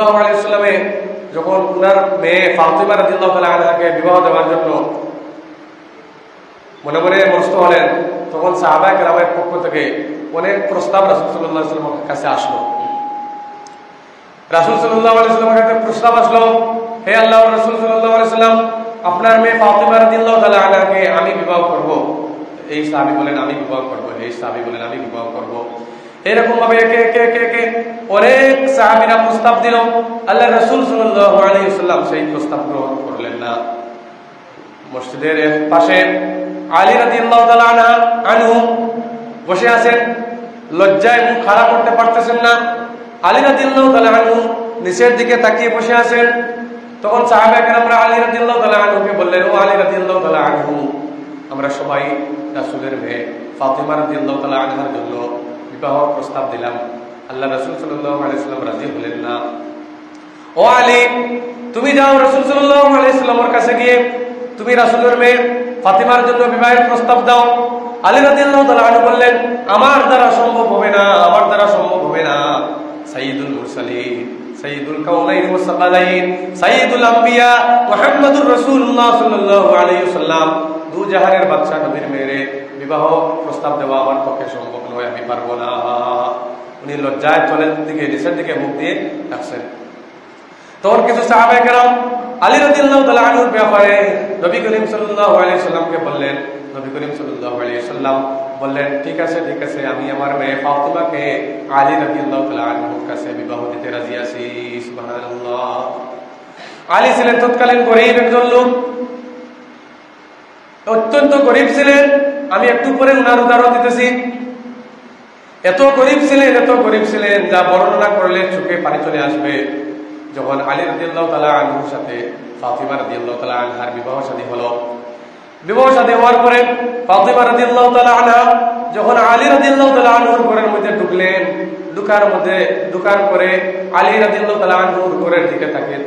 সাল্লাল্লাহু আলাইহি ওয়াসাল্লামে যখন উনার মেয়ে ফাতিমা রাদিয়াল্লাহু তাআলা আনহাকে বিবাহ দেওয়ার জন্য মনে মনে মনস্থ হলেন, তখন সাহাবায়ে কেরামের পক্ষ থেকে অনেক প্রস্তাব রাসূল সাল্লাল্লাহু আলাইহি ওয়াসাল্লামের কাছে আসলো। রাসূল সাল্লাল্লাহু আলাইহি ওয়াসাল্লামের কাছে প্রস্তাব আসলো, হে আল্লাহর রাসূল সাল্লাল্লাহু আলাইহি ওয়াসাল্লাম, আপনার মেয়ে ফাতিমা রাদিয়াল্লাহু তাআলা আনহাকে আমি বিবাহ করব। এই সাহাবী বলেন আমি বিবাহ করব, এই সাহাবী বলেন আমি বিবাহ করব। এরকম ভাবে একে একে একে একে অনেক সাহাবীরা প্রস্তাব দিল। আল্লাহর রাসূল সাল্লাল্লাহু আলাইহি ওয়াসাল্লাম সেই প্রস্তাব গ্রহণ করলেন না। মসজিদের পাশে আলী রাদিয়াল্লাহু তাআলা আনহু বসে আছেন, লজ্জায় মুখ খাড়া করতে পারতেছেন না। আলী রাদিয়াল্লাহু তাআলা আনহু নিচের দিকে তাকিয়ে বসে আছেন। তখন সাহাবায়ে কেরামরা আলী রাদিয়াল্লাহু তাআলা আনহুকে বললেন, ও আলী রাদিয়াল্লাহু তাআলা আনহু, আমরা সবাই রাসূলের মেয়ে ফাতিমা রাদিয়াল্লাহু তাআলা আনহার জন্য বিবাহ প্রস্তাব দিলাম, আল্লাহ রাসূল সাল্লাল্লাহু আলাইহি ওয়াসাল্লাম রাজি হলেন না। ও আলী, তুমি যাও রাসূল সাল্লাল্লাহু আলাইহি ওয়াসাল্লামের কাছে গিয়ে তুমি রাসূলের মেয়ে ফাতিমার জন্য বিবাহের প্রস্তাব দাও। আলী রাদিয়াল্লাহু তাআলা আনহু বললেন, আমার দ্বারা সম্ভব হবে না, আমার দ্বারা সম্ভব হবে না। সাইয়্যিদুল মুরসালিন, সাইয়্যিদুল কাউনাইন ওয়াস সাকালাইন, সাইয়্যিদুল আম্বিয়া মুহাম্মদুর রাসূলুল্লাহ সাল্লাল্লাহু আলাইহি ওয়াসাল্লাম, দু জাহানের বাদশা নবীর মেয়ে বিবাহ প্রস্তাব দেওয়া আমার পক্ষে সম্ভব নয়, আমি পারবো না। উনি লজ্জায় তলের দিকে নিচের দিকে মুখ দিয়ে রাখছেন। তখন কিছু সাহাবায়ে কেরাম আলী রাদিয়াল্লাহু তাআলা আনহুর ব্যাপারে নবী করিম সাল্লাল্লাহু আলাইহি ওয়াসাল্লামকে বললেন। নবী করিম সাল্লাল্লাহু আলাইহি ওয়াসাল্লাম বললেন, ঠিক আছে ঠিক আছে, আমি আমার মেয়ে ফাতিমাকে আলী রাদিয়াল্লাহু তাআলা আনহুর কাছে বিবাহ দিতে রাজি আছি। সুবহানাল্লাহ। আলী ছিলেন তৎকালীন গরীব একজন লোক, অত্যন্ত গরীব ছিলেন। আমি একটু পরে উনার উদাহরণ দিতেছি। এত গরীব ছিলেন যা বর্ণনা করলে চোখে পানি চলে আসবে। যখন আলী রাদিয়াল্লাহু তাআলা আনহুর সাথে ফাতিমা রাদিয়াল্লাহু তাআলা আনহার বিবাহ শাদী হলো, বিবাহ শাদী হওয়ার পরে ফাতিমা রাদিয়াল্লাহু তাআলা আনহা যখন আলী রাদিয়াল্লাহু তাআলা আনহুর ঘরের মধ্যে ঢুকলেন, ঢুকার পরে আলী রাদিয়াল্লাহু তাআলা আনহুর ঘরের দিকে তাকিয়ে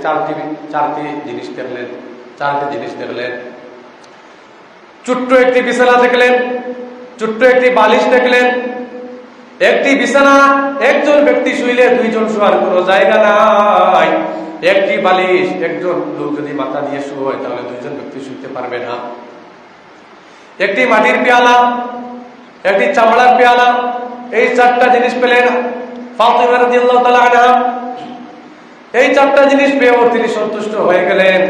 চারটি জিনিস দেখলেন। ছোট্ট একটি বিছানা দেখলেন, ছোট্ট একটি বালিশ দেখলেন। একটি বিছানা, একজন ব্যক্তি শুইলে দুইজন শোয়ার কোনো জায়গা নাই। একটি বালিশ, একজন লোক যদি মাথা দিয়ে শোয় তাহলে দুইজন ব্যক্তি শুইতে পারবে না। একটি মাটির পেয়ালা, একটি চামড়ার পেয়ালা, এই চারটা জিনিস পেলেন ফাতিমা রাদিয়াল্লাহু তাআলা আনহা। এই চারটা জিনিস পেয়েও তিনি সন্তুষ্ট হয়ে গেলেন।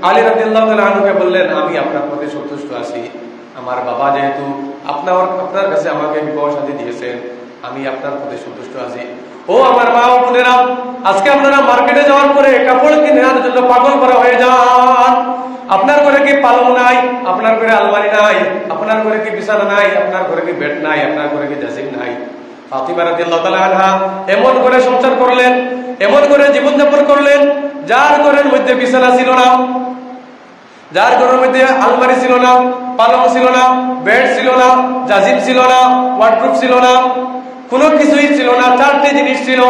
আলী রাদিয়াল্লাহু তাআলা আনহুকে বললেন, আমি আপনার প্রতি সন্তুষ্ট আছি। আমার বাবা যেহেতু আপনার কাছে আমাকে বিবাহ শাদী দিয়েছেন, আমি আপনার প্রতি সন্তুষ্ট আছি। ও আমার মা ও বোনেরা, আজকে আপনারা মার্কেটে যাওয়ার পরে কাপড় কেনার জন্য পাগল করা হয়ে যান। আপনার ঘরে কি পালং নাই? আপনার ঘরে আলমারি নাই? আপনার ঘরে কি বিছানা নাই? আপনার ঘরে কি বেড নাই? আপনার ঘরে কি জাজিম নাই? ফাতিমা রাদিয়াল্লাহু তাআলা আনহা এমন করে সংসার করলেন, এমন করে জীবনযাপন করলেন, যার ঘরের মধ্যে বিছানা ছিল না, যার ঘরের মধ্যে আলমারি ছিল না, পালং ছিল না, বেড ছিল না, জাজিম ছিল না, ওয়ার্ডরোব ছিল না, কোনো কিছুই ছিল না, চারটি জিনিস ছিল।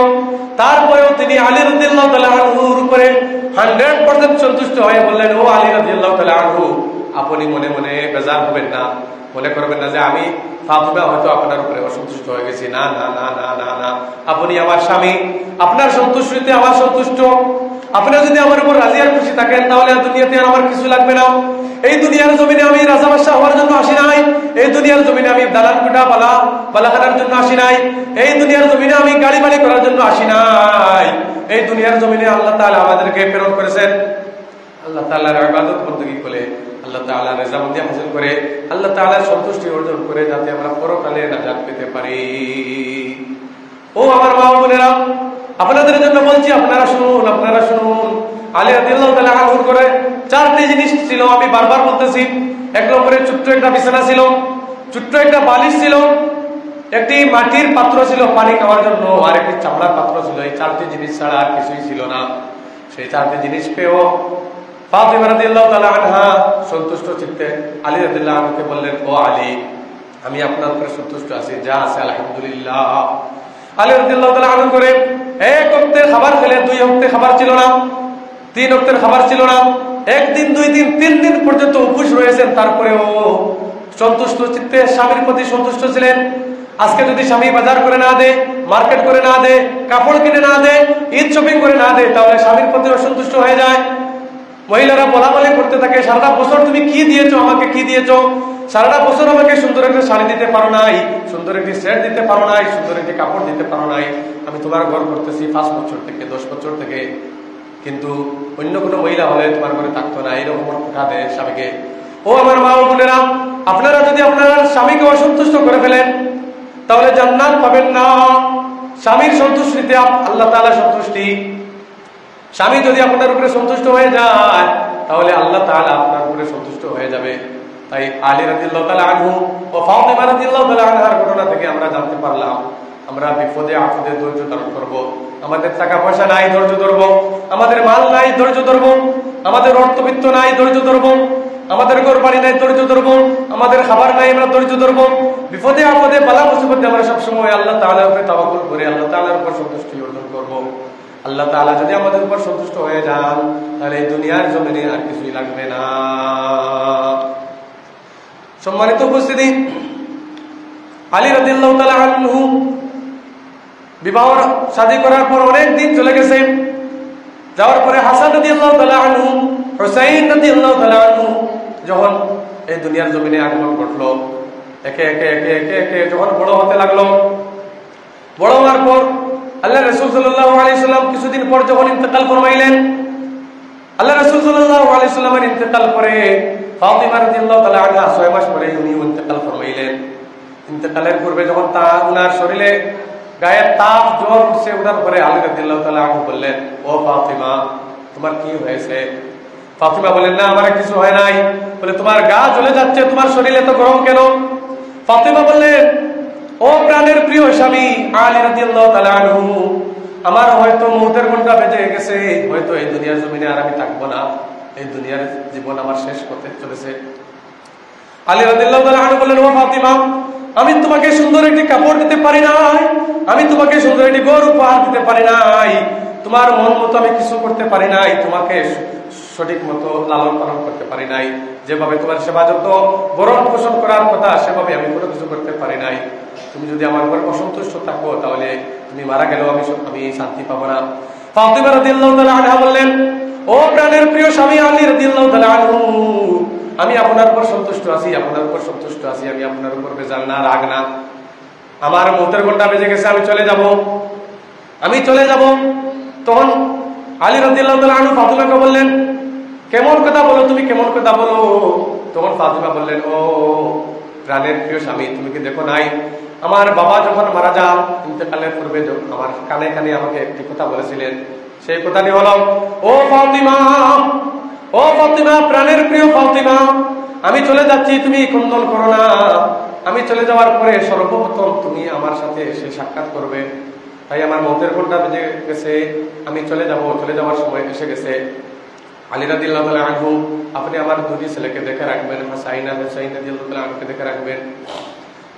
তারপরেও তিনি আলী রাদিয়াল্লাহু তাআলা আনহুর উপরে 100% সন্তুষ্ট হয়ে বললেন, ও আলী রাদিয়াল্লাহু তাআলা আনহু, আপনি মনে মনে বেজার হবেন না, মনে করবেন না যে আমি ফাতিমা হয়তো আপনার উপরে অসন্তুষ্ট হয়ে গেছি। না না না না না না, আপনি আমার স্বামী, আপনার সন্তুষ্টিতে আমার সন্তুষ্ট। আপনি যদি আমার উপর রাজি আর খুশি থাকেন তাহলে দুনিয়াতে আর আমার কিছু লাগবে না। এই দুনিয়ার জমিনে আমি রাজা বাদশাহ হওয়ার জন্য আসি নাই। এই দুনিয়ার জমিনে আমি দালান কোঠা বালাখানার জন্য আসি নাই। এই দুনিয়ার জমিনে আমি গাড়ি বাড়ি করার জন্য আসি নাই। এই দুনিয়ার জমিনে আল্লাহ তাআলা আমাদেরকে প্রেরণ করেছেন আল্লাহ তাআলার ইবাদত বندگی করে, আল্লাহ তাআলার রেজামন্দি হাসিল করে, আল্লাহ তাআলার সন্তুষ্টি অর্জন করে যাতে আমরা পরকালে নাজাত পেতে পারি। ও আমার মা ও বোনেরা, আপনাদের জন্য বলছি, আপনারা শুনুন। আলী রাদিয়াল্লাহু তাআলা আনহুর ঘরে চারটি জিনিস ছিল, আমি বারবার বলতেছি। এক নম্বরে ছোট্ট একটা বিছানা ছিল, ছোট্ট একটা বালিশ ছিল, একটি মাটির পাত্র ছিল পানি খাওয়ার জন্য, আর একটি চামড়ার পাত্র ছিল। এই চারটি জিনিস ছাড়া আর কিছুই ছিল না। সেই চারটি জিনিস পেয়েও ফাতিমা রাদিয়াল্লাহু তাআলা আনহা সন্তুষ্ট চিত্তে আলী রাদিয়াল্লাহু আনহুকে বললেন, ও আলী, আমি আপনার উপরে সন্তুষ্ট আছি, যা আছে আলহামদুলিল্লাহ। আলী রাদিয়াল্লাহু তাআলা আনহু করে এক ওয়াক্তের খাবার খেলে 2 ওয়াক্তের খাবার ছিল না, 3 ওয়াক্তের খাবার ছিল না, 1 দিন 2 দিন 3 দিন পর্যন্ত উপোস রয়েছেন। তারপরেও সন্তুষ্ট চিত্তে স্বামীর প্রতি সন্তুষ্ট ছিলেন। আজকে যদি স্বামী বাজার করে না দেয়, মার্কেট করে না দেয়, কাপড় কিনে না দেয়, ঈদ শপিং করে না দেয়, তাহলে স্বামীর প্রতি অসন্তুষ্ট হয়ে যায়। মহিলারা বলাবলি করতে থাকে, সারাটা বছর তুমি কি দিয়েছো আমাকে, কি দিয়েছো? সারাটা বছর আমাকে সুন্দর একটা শাড়ি দিতে পারো নাই, সুন্দর একটি সেট দিতে পারো নাই, সুন্দর একটি কাপড় দিতে পারো নাই। আমি তোমার ঘর করতেছি 5 বছর থেকে 10 বছর থেকে, কিন্তু অন্য কোনো মহিলা হলে তোমার ঘরে থাকতো না। এরকম কথা দেয় স্বামীকে। ও আমার মা ও বোনেরা, আপনারা যদি আপনার স্বামীকে অসন্তুষ্ট করে ফেলেন তাহলে জান্নাত পাবেন না। স্বামীর সন্তুষ্টিতে আল্লাহ তাআলা সন্তুষ্টি। স্বামী যদি আপনার উপরে সন্তুষ্ট হয়ে যায় তাহলে আল্লাহ তাআলা আপনার উপরে সন্তুষ্ট হয়ে যাবে। তাই আলী রাদিয়াল্লাহু তাআলা আনহু ও ফাতিমা রাদিয়াল্লাহু তাআলা আনহার ঘটনা থেকে আমরা জানতে পারলাম, আমরা বিপদে আপদে ধৈর্য ধারণ করব। আমাদের টাকা পয়সা নাই, ধৈর্য ধরব। আমাদের মাল নাই, ধৈর্য ধরব। আমাদের অর্থবিত্ত নাই, ধৈর্য ধরব। আমাদের ঘর বাড়ি নাই, ধৈর্য ধরব। আমাদের খাবার নাই, আমরা ধৈর্য ধরব। বিপদে আপদে বালা মুসিবতে আমরা সবসময় আল্লাহ তাআলার উপরে তাওয়াক্কুল করে আল্লাহ তাআলার উপর সন্তুষ্টি অর্জন করব। আল্লাহ তাআলা যদি আমাদের উপর সন্তুষ্ট হয়ে যান তাহলে এই দুনিয়ার জমিনে আর কিছুই লাগবে না। সম্মানিত উপস্থিতি, আলী রাদিয়াল্লাহু তাআলা আনহু বিবাহ শাদী করার পর অনেক দিন চলে গেছে। যাওয়ার পরে হাসান রাদিয়াল্লাহু তাআলা আনহু, হুসাইন রাদিয়াল্লাহু তাআলা আনহু যখন এই দুনিয়ার জমিনে আগমন ঘটলো, একে একে একে একে একে যখন বড় হতে লাগলো, বড় হওয়ার পর আল্লাহ রাসূল সাল্লাল্লাহু আলাইহি সাল্লাম কিছুদিন পর যখন ইন্তেকাল ফরমাইলেন, আল্লাহ রাসূল সাল্লাল্লাহু আলাইহি সাল্লামের ইন্তেকাল পরে ফাতিমা রাদিয়াল্লাহু তাআলা আনহা 6 মাস পরে উনি ইন্তেকাল ফরমাইলেন। ইন্তেকালের পূর্বে যখন ওনার শরীরে গায়ের তাপ জ্বর উঠছে, ওঠার পরে আলী রাদিয়াল্লাহু তাআলা আনহু বললেন, ও ফাতিমা তোমার কি হয়েছে? ফাতিমা বললেন, না আমার কিছু হয় নাই। বলে, তোমার গা জ্বলে যাচ্ছে, তোমার শরীর এত গরম কেন? ফাতিমা বললেন, ও প্রাণের প্রিয় স্বামী আলী রাদিয়াল্লাহু তাআলা আনহু, আমার হয়তো মৌতের ঘন্টা বেজে গেছে, হয়তো এই দুনিয়ার জমিনে আর আমি থাকবো না, এই দুনিয়ার জীবন আমার শেষ করতে চলেছে। আলী রাদিয়াল্লাহু তাআলা আনহু বললেন, ও ফাতিমা আমি তোমাকে সুন্দর একটি কাপড় দিতে পারি নাই, আমি তোমাকে সুন্দর একটি ঘর উপহার দিতে পারি নাই, তোমার মন মতো আমি কিছু করতে পারি নাই, তোমাকে সঠিক মতো লালন পালন করতে পারি নাই, যেভাবে তোমার সেবা যত্ন ভরণ পোষণ করার কথা সেভাবে আমি কোনো কিছু করতে পারি নাই। তুমি যদি আমার উপর অসন্তুষ্ট থাকো তাহলে তুমি মারা গেলেও আমি শান্তি পাবো না। ফাতিমা রাদিয়াল্লাহু তাআলা আনহা বললেন, ও প্রাণের প্রিয় স্বামী আলী রাদিয়াল্লাহু তাআলা আনহু, আমি আপনার উপর সন্তুষ্ট আছি, আপনার উপর সন্তুষ্ট আছি, আমি আপনার উপর বেজার না, রাগ না। আমার মৌতের ঘন্টা বেজে গেছে, আমি চলে যাব, আমি চলে যাব। তখন আলী রাদিয়াল্লাহু তাআলা আনহু ফাতিমাকে বললেন, কেমন কথা বলো তুমি, কেমন কথা বলো? তখন ফাতিমা বললেন, ও প্রাণের প্রিয় স্বামী, তুমি কি দেখো নাই আমার বাবা যখন মারা যান ইন্তেকালের পূর্বে আমার কানে কানে আমাকে একটি কথা বলেছিলেন, সেই কথাটি হলো, ও ফাতিমা, ও ফাতিমা, প্রাণের প্রিয় ফাতিমা, আমি চলে যাচ্ছি, তুমি কন্দল করো না। আমি চলে যাওয়ার পরে সর্বপ্রথম তুমি আমার সাথে এসে সাক্ষাৎ করবে। তাই আমার মৌতের ঘন্টা বেজে গেছে, আমি চলে যাব, চলে যাওয়ার সময় এসে গেছে। আলী রাদিয়াল্লাহু তাআলা আনহু, আপনি আমার দুটি ছেলেকে দেখে রাখবেন, হাসাইন আর হুসাইন রাদিয়াল্লাহু তাআলা আনহুকে দেখে রাখবেন।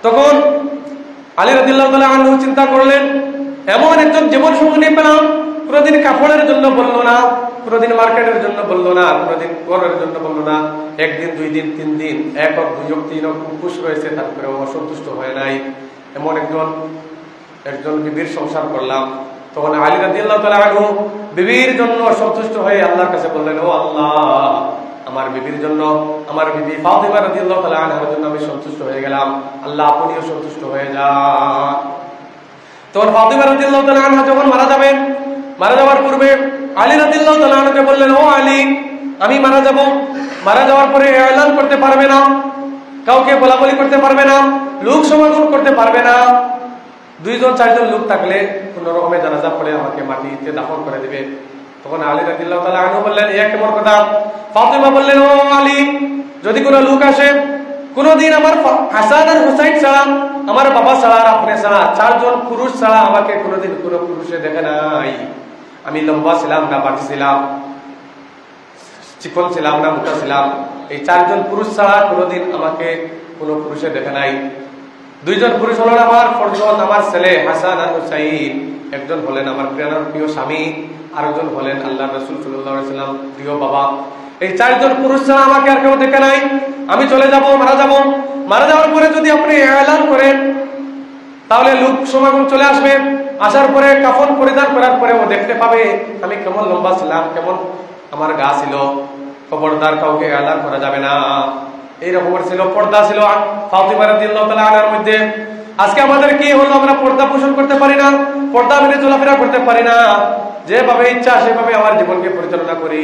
তখন আলী রাদিয়াল্লাহু তাআলা আনহু চিন্তা করলেন, এমন একজন জীবন সঙ্গী পেলাম, কোনোদিন কাপড়ের জন্য বললো না, কোনোদিন মার্কেটের জন্য বললো না, কোনোদিন ঘরের জন্য বললো না, একদিন 2 দিন 3 দিন, 1 হোক 2 হোক 3 হোক খুশ রয়েছে, তারপরে অসন্তুষ্ট হয় নাই, এমন একজন বিবির সংসার করলাম। তখন আলী রাদিয়াল্লাহু তাআলা আনহু বিবির জন্য সন্তুষ্ট হয়ে আল্লাহর কাছে বললেন, ও আল্লাহ, আমার বিবির জন্য, আমার বিবি ফাতিমা রাদিয়াল্লাহু তাআলা আনহার জন্য আমি সন্তুষ্ট হয়ে গেলাম, আল্লাহ আপনিও সন্তুষ্ট হয়ে যান। তখন ফাতিমা রাদিয়াল্লাহু তাআলা আনহা যখন মারা যাবেন, মারা যাওয়ার পূর্বে আলী রাদিয়াল্লাহু তাআলা আনহুকে বললেন, ও আলী, আমি মারা যাব, মারা যাওয়ার পরে এলান করতে পারবে না, কাউকে বলাবলি করতে পারবে না, লোক সমাগম করতে পারবে না, 2-4 জন লোক থাকলে কোন রকমের জানাজা পড়ে আমাকে মাটিতে দাফন করে দিবে। তখন আলী রাদিয়াল্লাহু তাআলা আনহু বললেন, এ কেমন কথা? ফাতিমা বললেন, ও আলী, যদি কোনো লোক আসে, কোনদিন আমার হাসান আর হুসাইন ছাড়া, আমার বাবা ছাড়া আর আপনি ছাড়া 4 জন পুরুষ ছাড়া আমাকে কোনদিন কোনো পুরুষে দেখে নাই। আমি লম্বা ছিলাম না বাটি ছিলাম, চিকন ছিলাম না মোটা ছিলাম, এই 4 জন পুরুষ ছাড়া কোনদিন আমাকে কোনো পুরুষে দেখে নাই। 2 জন পুরুষ হলেন আমার ফরজন, আমার ছেলে হাসান আর হুসাইন, একজন হলেন আমার প্রিয় স্বামী, আরেকজন হলেন আল্লাহর রাসূল সাল্লাল্লাহু আলাইহি ওয়াসাল্লাম প্রিয় বাবা। এই 4 জন পুরুষ ছাড়া আমাকে আর কেউ দেখে নাই। আমি চলে যাব, মারা যাব, মারা যাওয়ার পরে যদি আপনি এলান করেন তাহলে লোক সমাগম চলে আসবে, আসার পরে কাফন পরিধান করার পরে ও দেখতে পাবে আমি কেমন লম্বা ছিলাম, কেমন আমার গা ছিল। খবরদার কাউকে আলাদা করা যাবে না, এইরকমের ছিল পর্দা ছিল ফাতিমা রাদিয়াল্লাহু তাআলা আনহার মধ্যে। আজকে আমাদের কি হলো, আমরা পর্দা পোষণ করতে পারি না, পর্দা মেনে চলাফেরা করতে পারি না, যেভাবে ইচ্ছা সেভাবে আমার জীবনকে পরিচালনা করি।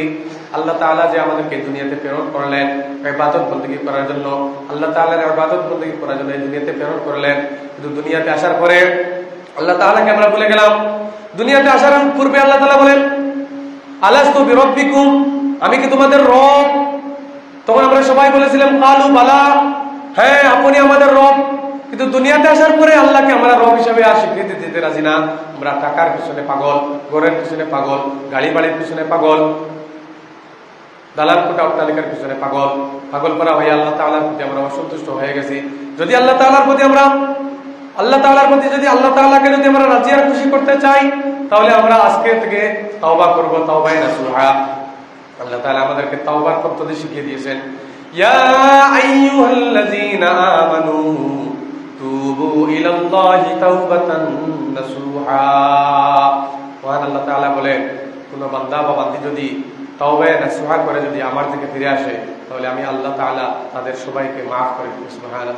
আল্লাহ তাআলা যে আমাদেরকে দুনিয়াতে প্রেরণ করলেন ইবাদত বندگی করার জন্য, আল্লাহ তাআলার ইবাদত বندگی করার জন্য এই দুনিয়াতে প্রেরণ করলেন, কিন্তু দুনিয়াতে আসার পরে আল্লাহ তাআলাকে আমরা ভুলে গেলাম। দুনিয়াতে আসার পূর্বে আল্লাহ তাআলা বলেন আলাস্তু বিরাব্বিকুম, আমি কি তোমাদের রব? তখন আমরা সবাই বলেছিলাম কালু বালা, হ্যাঁ আপনি আমাদের রব। কিন্তু দুনিয়াতে আসার পরে আল্লাহকে আমরা রব হিসেবে আর স্বীকৃতি দিতে রাজি না। আমরা টাকার পিছনে পাগল, ঘরের পিছনে পাগল, গাড়ি বাড়ির পিছনে পাগল, দালান কোটা অট্টালিকার পিছনে পাগল, পাগল করা হয়ে আল্লাহ তাআলার প্রতি আমরা অসন্তুষ্ট হয়ে গেছি। যদি আল্লাহ তাআলার প্রতি যদি আল্লাহ তাআলাকে যদি আমরা রাজি আর খুশি করতে চাই, তাহলে আমরা আজকে থেকে তাওবা করব, তাওবায়ে নাসুহা। আল্লাহ তাআলা আমাদেরকে তাওবার পদ্ধতি শিখিয়ে দিয়েছেন, ইয়া আইয়ুহাল্লাযীনা আমানু তুবু ইলাল্লাহি তাওবাতান নাসুহা। মহান আল্লাহ তাআলা বলেন, কোন বান্দা বা বান্দী যদি তাওবায়ে নাসুহা করে যদি আমার দিকে ফিরে আসে, তাহলে আমি আল্লাহ তাআলা তাদের সবাইকে মাফ করে দেব। সুবহানাল্লাহ।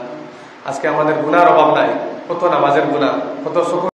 আজকে আমাদের গুনার অভাব নাই, কত নামাজের গুনাহ, কত